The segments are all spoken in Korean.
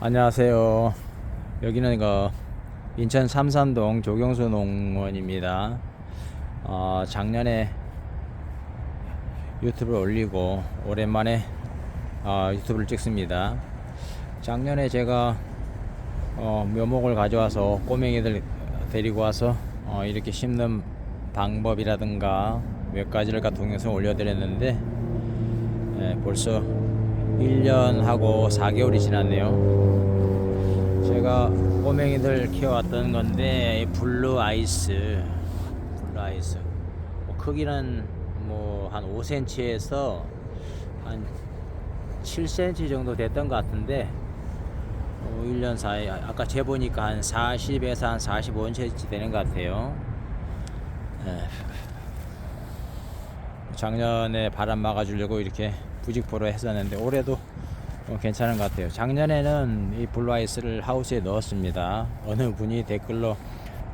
안녕하세요. 여기는 인천 삼산동 조경수 농원입니다. 작년에 유튜브를 올리고 오랜만에 유튜브를 찍습니다. 작년에 제가 묘목을 가져와서 꼬맹이들 데리고 와서 이렇게 심는 방법이라든가 몇 가지를 동영상 올려드렸는데 벌써 1년하고 4개월이 지났네요. 제가 꼬맹이들 키워왔던 건데 블루 아이스 크기는 한 5cm에서 한 7cm 정도 됐던 것 같은데 1년 사이 아까 재보니까 한 40에서 한 45cm 되는 것 같아요. 작년에 바람 막아주려고 이렇게 부직포로 했었는데 올해도 괜찮은 것 같아요. 작년에는 이 블루아이스를 하우스에 넣었습니다. 어느 분이 댓글로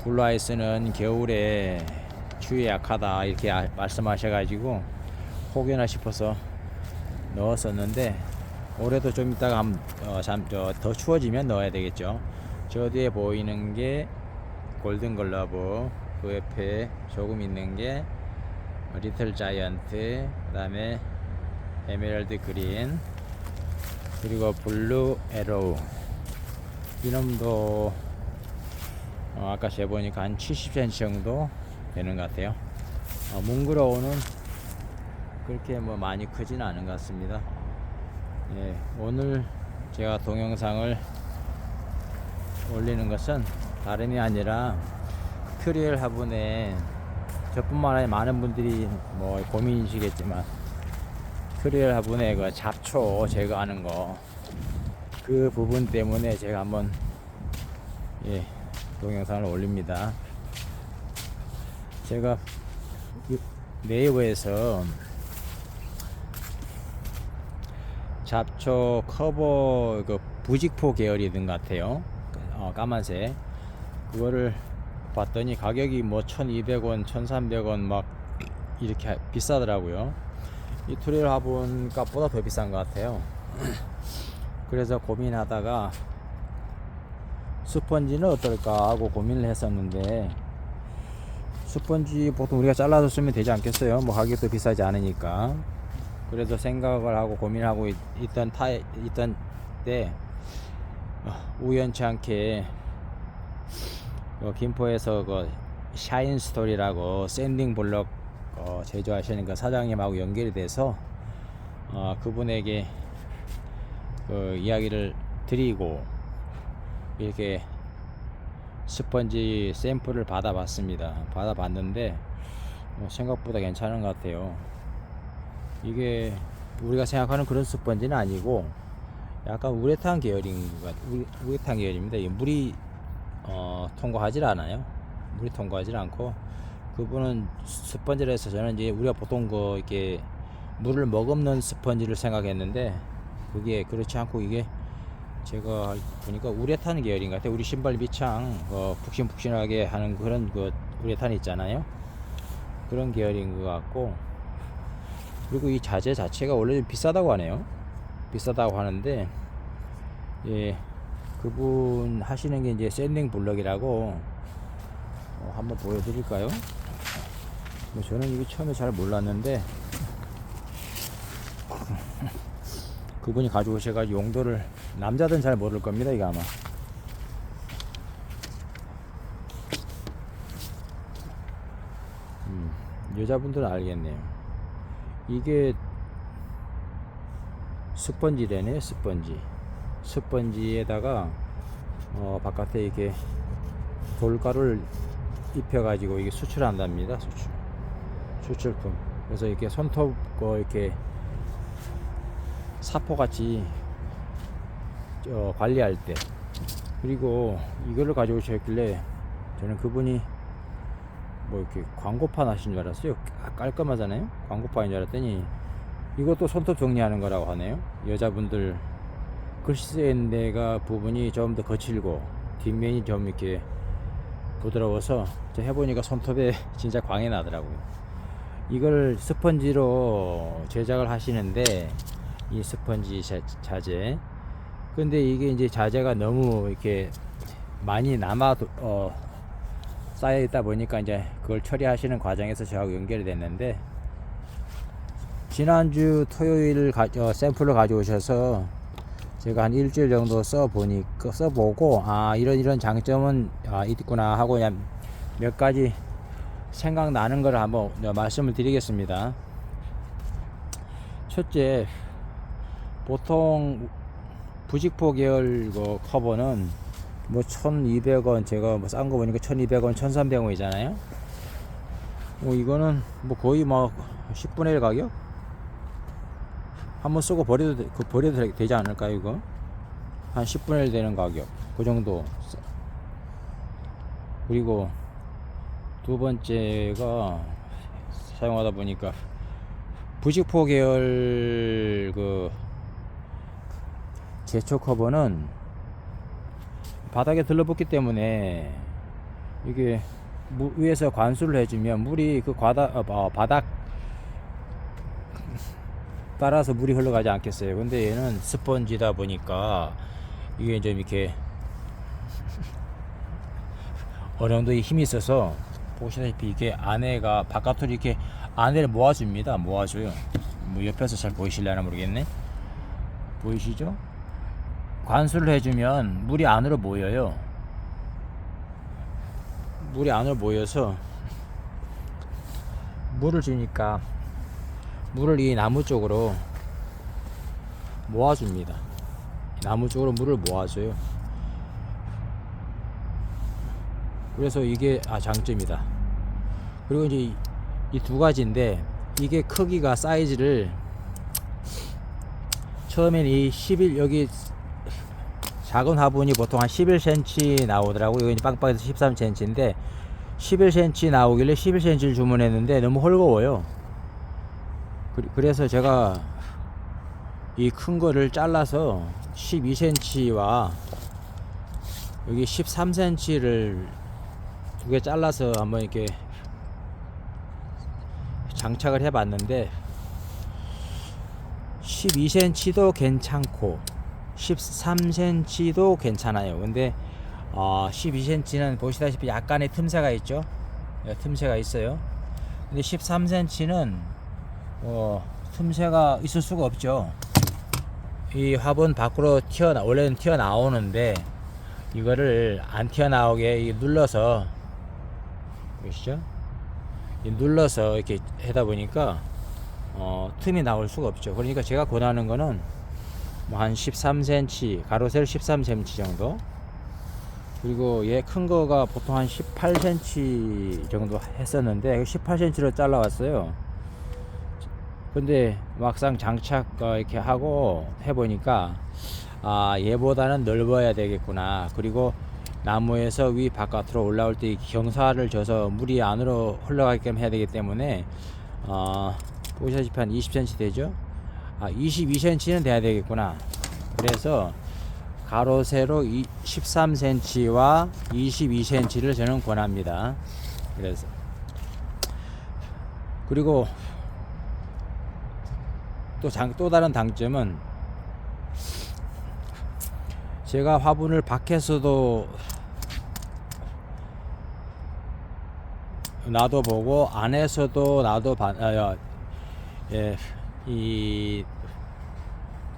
블루아이스는 겨울에 추위에 약하다 이렇게 말씀하셔가지고 혹여나 싶어서 넣었었는데 올해도 좀 이따가 더 추워지면 넣어야 되겠죠. 저 뒤에 보이는 게 골든 글러브, 그 옆에 조금 있는 게 리틀 자이언트, 그 다음에 에메랄드 그린, 그리고 블루 에로우. 이놈도 아까 재보니까 한 70cm 정도 되는 것 같아요. 뭉그러우는 그렇게 많이 크지는 않은 것 같습니다. 오늘 제가 동영상을 올리는 것은 다름이 아니라 트리얼 화분에 저뿐만 아니라 많은 분들이 고민이시겠지만 트리얼 화분에 그 잡초 제거하는 거, 그 부분 때문에 제가 한번 동영상을 올립니다. 제가 네이버에서 잡초 커버 부직포 계열이든 같아요. 까만색 그거를 봤더니 가격이 1200원 1300원 막 이렇게 비싸더라고요. 이 트리얼 화분 값보다 더 비싼 것 같아요. 그래서 고민하다가 스펀지는 어떨까 하고 고민을 했었는데, 스펀지 보통 우리가 잘라서 쓰면 되지 않겠어요? 가격도 비싸지 않으니까. 그래서 생각을 하고 고민하고 있던 때 우연치 않게 김포에서 샤인 스토리라고 샌딩 블럭 제조하시는 그 사장님하고 연결이 돼서 그분에게 이야기를 드리고 이렇게 스펀지 샘플을 받아봤는데 생각보다 괜찮은 것 같아요. 이게 우리가 생각하는 그런 스펀지는 아니고 약간 우레탄 계열입니다. 물이 통과하질 않아요. 물이 통과하질 않고, 그분은 스펀지를 해서 저는 이제 우리가 보통 이렇게 물을 머금는 스펀지를 생각했는데 그게 그렇지 않고, 이게 제가 보니까 우레탄 계열인 것 같아요. 우리 신발 밑창 푹신푹신하게 하는 그런 우레탄 있잖아요. 그런 계열인 것 같고, 그리고 이 자재 자체가 원래 좀 비싸다고 하네요. 비싸다고 하는데 그분 하시는 게 이제 샌딩 블럭이라고 한번 보여드릴까요? 저는 이게 처음에 잘 몰랐는데 그분이 가지고 오셔가지고 용도를, 남자들은 잘 모를 겁니다. 이거 아마 여자분들은 알겠네요. 이게 스펀지래네. 스펀지에다가 바깥에 이렇게 돌가루를 입혀가지고 이게 수출한답니다. 수출품. 그래서 이렇게 손톱 이렇게 사포같이 관리할 때, 그리고 이거를 가져오셨길래 저는 그분이 이렇게 광고판 하신 줄 알았어요. 깔끔하잖아요. 광고판인 줄 알았더니 이것도 손톱 정리하는 거라고 하네요. 여자분들 글씨 쓰는 데가 부분이 좀 더 거칠고 뒷면이 좀 이렇게 부드러워서 해보니까 손톱에 진짜 광이 나더라고요. 이걸 스펀지로 제작을 하시는데 이 스펀지 자재 근데 이게 이제 자재가 너무 이렇게 많이 쌓여 있다 보니까 이제 그걸 처리하시는 과정에서 저하고 연결이 됐는데, 지난주 토요일 샘플을 가져오셔서 제가 한 일주일 정도 써보고 이런 장점은 있구나 하고 그냥 몇 가지 생각나는 걸 한번 말씀을 드리겠습니다. 첫째, 보통 부직포 계열 커버는 뭐 1200원, 제가 뭐 싼 거 보니까 1200원, 1300원이잖아요. 이거는 뭐 거의 막 10분의 1 가격? 한번 쓰고 버려도 되지 않을까요, 이거? 한 10분의 1 되는 가격. 그 정도. 그리고 두 번째가 사용하다 보니까 부직포 계열 제초 커버는 바닥에 들러붙기 때문에 이게 위에서 관수를 해주면 물이 바닥 따라서 물이 흘러가지 않겠어요. 근데 얘는 스펀지다 보니까 이게 좀 이렇게 어느 정도 힘이 있어서 보시다시피 이게 안에가 바깥으로 이렇게 안에를 모아줍니다. 모아줘요. 뭐 옆에서 잘 보이실려나 모르겠네. 보이시죠? 관수를 해주면 물이 안으로 모여요. 물이 안으로 모여서 물을 주니까 물을 이 나무 쪽으로 모아줍니다. 나무 쪽으로 물을 모아줘요. 그래서 이게 장점이다. 그리고 이제 이 두 가지인데, 이게 크기가 사이즈를 처음엔 여기 작은 화분이 보통 한 11cm 나오더라고요. 이거 빵빵해서 13cm인데 11cm 나오길래 11cm를 주문했는데 너무 헐거워요. 그래서 제가 이 큰 거를 잘라서 12cm와 여기 13cm를 두 개 잘라서 한번 이렇게 장착을 해 봤는데 12cm도 괜찮고 13cm도 괜찮아요. 근데 12cm는 보시다시피 약간의 틈새가 있죠. 틈새가 있어요. 근데 13cm는 틈새가 있을 수가 없죠. 이 화분 밖으로 원래는 튀어나오는데 이거를 안 튀어나오게 눌러서, 보시죠? 눌러서 이렇게 하다 보니까 틈이 나올 수가 없죠. 그러니까 제가 권하는 거는 뭐 한 13cm, 가로 세로 13cm 정도. 그리고 얘 큰 거가 보통 한 18cm 정도 했었는데 18cm로 잘라왔어요. 근데 막상 장착 이렇게 하고 해보니까 얘보다는 넓어야 되겠구나. 그리고 나무에서 위 바깥으로 올라올 때 경사를 줘서 물이 안으로 흘러가게끔 해야 되기 때문에 보시다시피 한 20cm 되죠. 22cm는 돼야 되겠구나. 그래서 가로 세로 13cm와 22cm를 저는 권합니다. 그리고 또 다른 장점은, 제가 화분을 밖에서도 놔둬보고 안에서도 이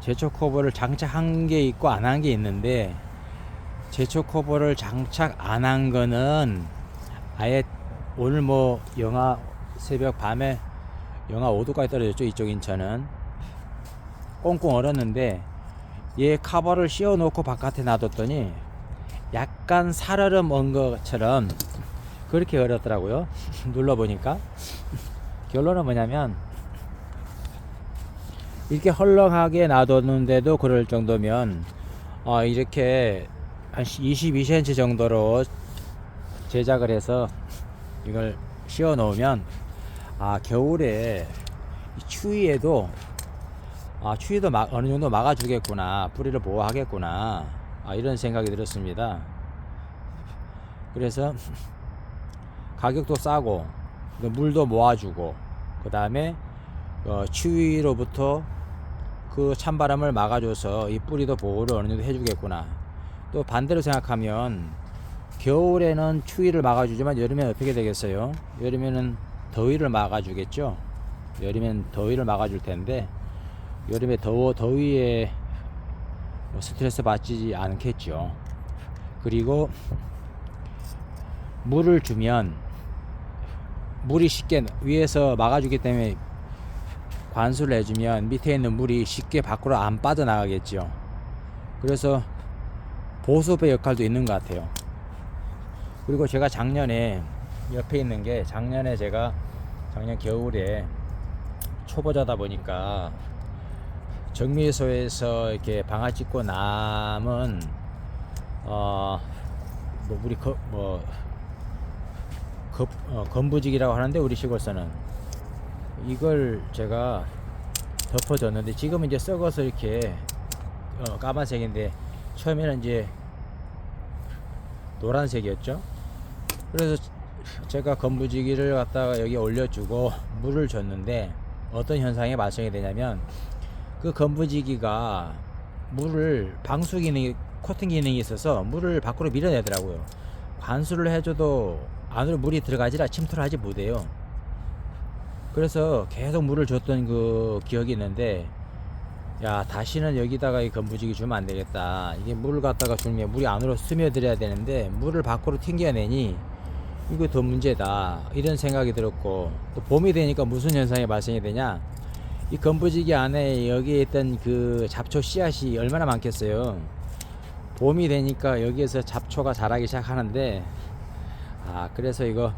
제초 커버를 장착한 게 있고 안 한 게 있는데, 제초 커버를 장착 안 한 거는 아예 오늘 뭐 새벽 밤에 영하 5도까지 떨어졌죠. 이쪽 인천은 꽁꽁 얼었는데 얘 커버를 씌워 놓고 바깥에 놔뒀더니 약간 살얼음 온 것처럼 그렇게 얼었더라고요. 눌러보니까 결론은 뭐냐면, 이렇게 헐렁하게 놔뒀는데도 그럴 정도면 이렇게 한 22cm 정도로 제작을 해서 이걸 씌워 놓으면 겨울에 추위에도 어느 정도 막아주겠구나, 뿌리를 보호하겠구나, 이런 생각이 들었습니다. 그래서 가격도 싸고 물도 모아주고, 그 다음에 추위로부터 그 찬바람을 막아줘서 이 뿌리도 보호를 어느 정도 해주겠구나. 또 반대로 생각하면 겨울에는 추위를 막아주지만 여름엔 어떻게 되겠어요? 여름에는 더위를 막아주겠죠. 여름엔 더위를 막아줄 텐데 여름에 더위에 뭐 스트레스 받지 않겠죠. 그리고 물을 주면 물이 쉽게 위에서 막아주기 때문에 관수를 해주면 밑에 있는 물이 쉽게 밖으로 안 빠져나가겠죠. 그래서 보수배 역할도 있는 것 같아요. 그리고 제가 작년에 옆에 있는 게 작년 겨울에 초보자다 보니까 정미소에서 이렇게 방아 찍고 남은 건부직이라고 하는데 우리 시골서는 이걸 제가 덮어줬는데 지금은 이제 썩어서 이렇게 까만색인데 처음에는 이제 노란색이었죠. 그래서 제가 건부지기를 갖다가 여기 올려주고 물을 줬는데 어떤 현상이 발생이 되냐면 그 건부지기가 물을 방수 기능이 코팅 기능이 있어서 물을 밖으로 밀어내더라고요. 관수를 해줘도 안으로 물이 들어가지라 침투를 하지 못해요. 그래서 계속 물을 줬던 그 기억이 있는데 야 다시는 여기다가 이 건부지기 주면 안 되겠다. 이게 물을 갖다가 주면 물이 안으로 스며들어야 되는데 물을 밖으로 튕겨내니 이거 더 문제다 이런 생각이 들었고 또 봄이 되니까 무슨 현상이 발생이 되냐 이 건부지기 안에 여기에 있던 그 잡초 씨앗이 얼마나 많겠어요. 봄이 되니까 여기에서 잡초가 자라기 시작하는데 그래서 이거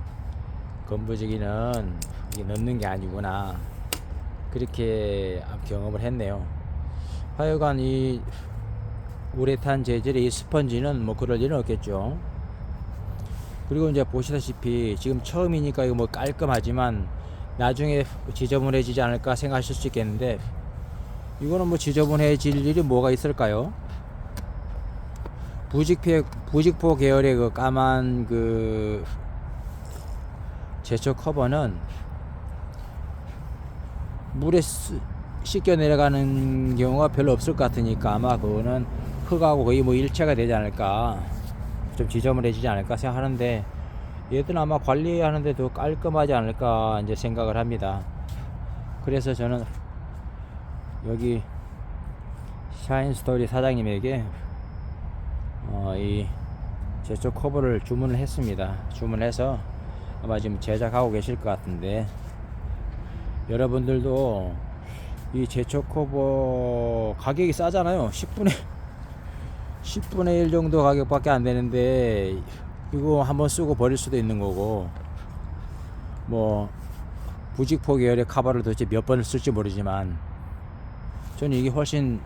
건부지기는 이게 넣는 게 아니구나 그렇게 경험을 했네요. 하여간 이 우레탄 재질의 이 스펀지는 뭐 그럴 일은 없겠죠. 그리고 이제 보시다시피 지금 처음이니까 이거 뭐 깔끔하지만 나중에 지저분해지지 않을까 생각하실 수 있겠는데 이거는 뭐 지저분해질 일이 뭐가 있을까요? 부직포 계열의 그 까만 그 제초 커버는 물에 씻겨 내려가는 경우가 별로 없을 것 같으니까 아마 그거는 흙하고 거의 뭐 일체가 되지 않을까 좀 지저분해지지 않을까 생각하는데 얘들은 아마 관리하는데 더 깔끔하지 않을까 이제 생각을 합니다. 그래서 저는 여기 샤인스토리 사장님에게 이 제초 커버를 주문을 했습니다. 주문해서 아마 지금 제작하고 계실 것 같은데 여러분들도 이 제초 커버 가격이 싸잖아요. 10분의 1 정도 가격밖에 안 되는데 이거 한번 쓰고 버릴 수도 있는 거고 뭐 부직포 계열의 커버를 도대체 몇 번을 쓸지 모르지만 저는 이게 훨씬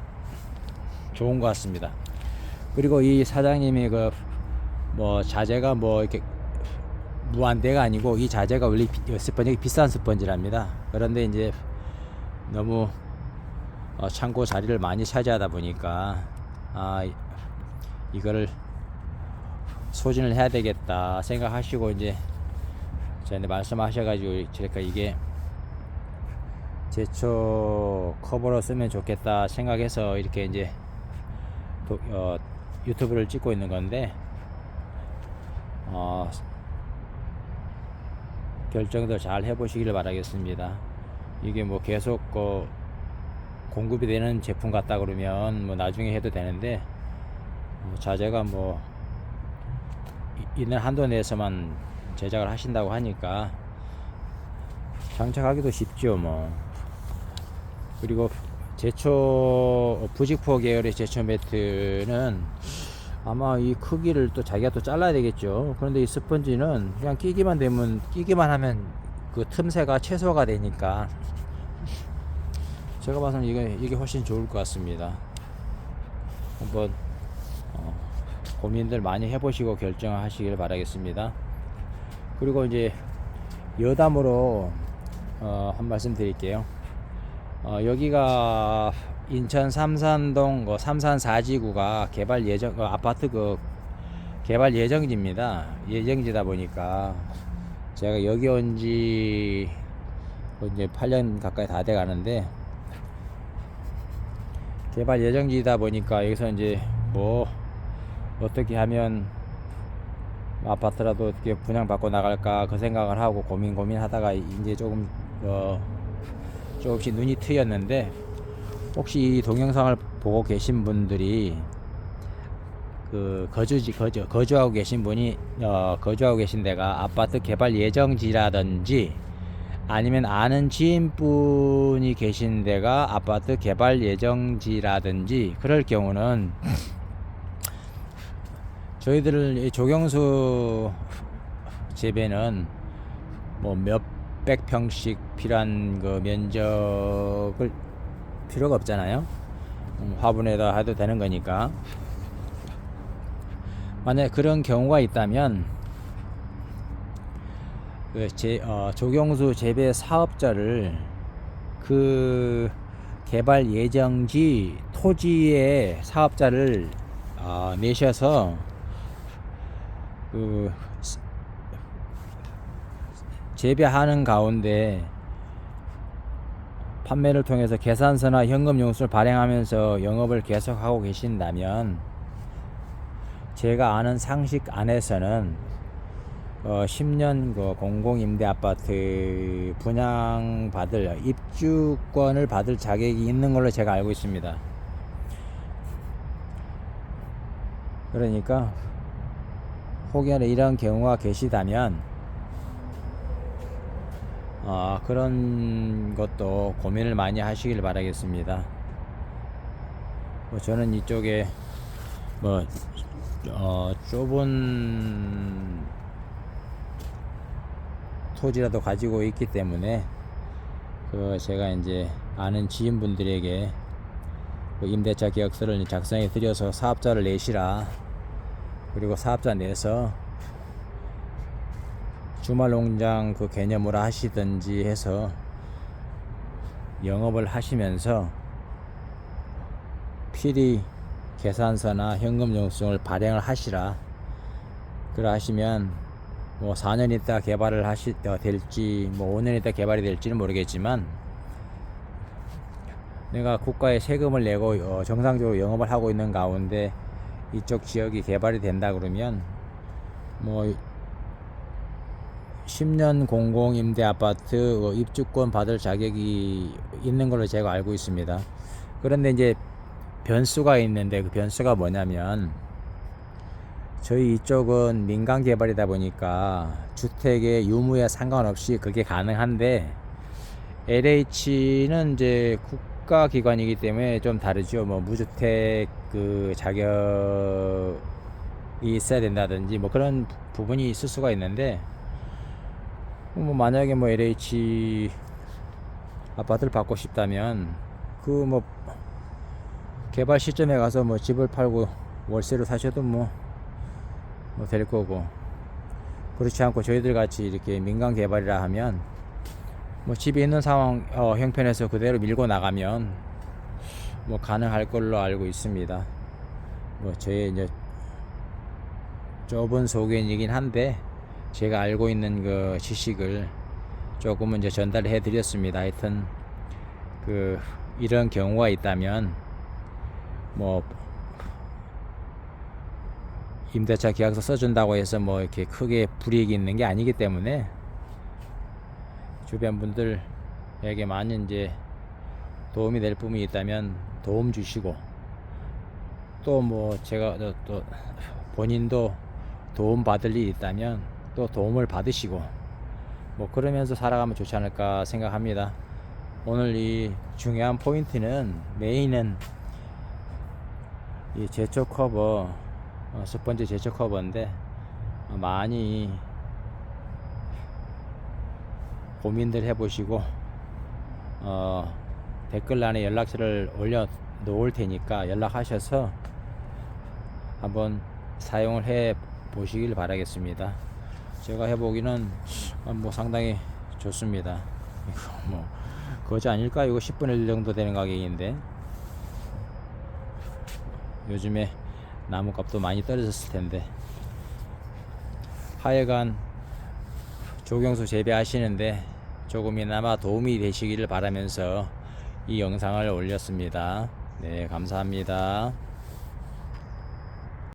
좋은 것 같습니다. 그리고 이 사장님이 그 뭐 자재가 뭐 이렇게 무한대가 아니고 이 자재가 원래 스펀지 비싼 스펀지랍니다. 그런데 이제 너무 창고 자리를 많이 차지하다 보니까 이거를 소진을 해야 되겠다 생각하시고 이제 저한테 말씀하셔가지고 제가 이게 제초 커버로 쓰면 좋겠다 생각해서 이렇게 이제 유튜브를 찍고 있는 건데 결정도 잘 해보시길 바라겠습니다. 이게 뭐 계속 공급이 되는 제품 같다 그러면 뭐 나중에 해도 되는데 자재가 뭐 있는 한도 내에서만 제작을 하신다고 하니까 장착하기도 쉽죠 뭐. 그리고 제초 부직포 계열의 제초 매트는 아마 이 크기를 또 자기가 또 잘라야 되겠죠. 그런데 이 스펀지는 그냥 끼기만 하면 그 틈새가 최소화가 되니까 제가 봐서는 이게 훨씬 좋을 것 같습니다. 한번 고민들 많이 해보시고 결정하시길 바라겠습니다. 그리고 이제 여담으로 한 말씀 드릴게요. 여기가 인천 삼산동 삼산 4지구가 개발 예정 아파트 개발 예정지입니다. 예정지다 보니까 제가 여기 온지 이제 8년 가까이 다 돼 가는데 개발 예정지이다 보니까 여기서 이제 뭐 어떻게 하면 아파트라도 어떻게 분양받고 나갈까 그 생각을 하고 고민하다가 이제 조금씩 눈이 트였는데, 혹시 이 동영상을 보고 계신 분들이 그 거주하고 계신 분이 거주하고 계신 데가 아파트 개발 예정지라든지 아니면 아는 지인분이 계신 데가 아파트 개발 예정지라든지 그럴 경우는 저희들 조경수 재배는 뭐 몇백 평씩 필요한 그 면적을 필요가 없잖아요. 화분에다 해도 되는 거니까. 만약에 그런 경우가 있다면 조경수 재배 사업자를 그 개발 예정지 토지의 사업자를 내셔서 그 재배하는 가운데 판매를 통해서 계산서나 현금 용수를 발행하면서 영업을 계속하고 계신다면, 제가 아는 상식 안에서는 10년 그 공공임대 아파트 분양받을 입주권을 받을 자격이 있는 걸로 제가 알고 있습니다. 그러니까 혹여나 이런 경우가 계시다면 그런 것도 고민을 많이 하시길 바라겠습니다. 저는 이쪽에 좁은 토지라도 가지고 있기 때문에 제가 이제 아는 지인분들에게 임대차 계약서를 작성해 드려서 사업자를 내시라, 그리고 사업자 내서 주말농장 그 개념으로 하시든지 해서 영업을 하시면서 필히 계산서나 현금 영수증을 발행을 하시라. 그래 하시면 뭐 4년 있다 개발을 될지 뭐 5년 있다 개발이 될지는 모르겠지만, 내가 국가에 세금을 내고 정상적으로 영업을 하고 있는 가운데 이쪽 지역이 개발이 된다 그러면 뭐 10년 공공임대 아파트 입주권 받을 자격이 있는 걸로 제가 알고 있습니다. 그런데 이제 변수가 있는데, 그 변수가 뭐냐면, 저희 이쪽은 민간 개발이다 보니까 주택의 유무에 상관없이 그게 가능한데, LH는 이제 국가기관이기 때문에 좀 다르죠. 뭐 무주택 그 자격이 있어야 된다든지 뭐 그런 부분이 있을 수가 있는데, 뭐 만약에 뭐 LH 아파트를 받고 싶다면 그 뭐 개발 시점에 가서 뭐 집을 팔고 월세로 사셔도 뭐 될 거고, 그렇지 않고 저희들 같이 이렇게 민간 개발이라 하면 뭐 집이 있는 상황 형편에서 그대로 밀고 나가면 뭐 가능할 걸로 알고 있습니다. 뭐 저의 이제 좁은 소견이긴 한데 제가 알고 있는 그 지식을 조금은 이제 전달해 드렸습니다. 하여튼 이런 경우가 있다면 뭐 임대차 계약서 써준다고 해서 뭐 이렇게 크게 불이익이 있는 게 아니기 때문에 주변 분들에게 많이 이제 도움이 될 부분이 있다면 도움 주시고, 또 뭐 제가 또 본인도 도움 받을 일이 있다면 또 도움을 받으시고 뭐 그러면서 살아가면 좋지 않을까 생각합니다. 오늘 이 중요한 포인트는, 메인은 이 제초 커버, 스펀지 제초 커버인데 많이 고민들 해보시고 댓글란에 연락처를 올려 놓을 테니까 연락하셔서 한번 사용을 해 보시길 바라겠습니다. 제가 해보기는 뭐 상당히 좋습니다. 이거 뭐 거지 아닐까? 이거 10분의 1 정도 되는 가격인데, 요즘에 나무값도 많이 떨어졌을 텐데. 하여간 조경수 재배하시는데 조금이나마 도움이 되시기를 바라면서 이 영상을 올렸습니다. 네, 감사합니다.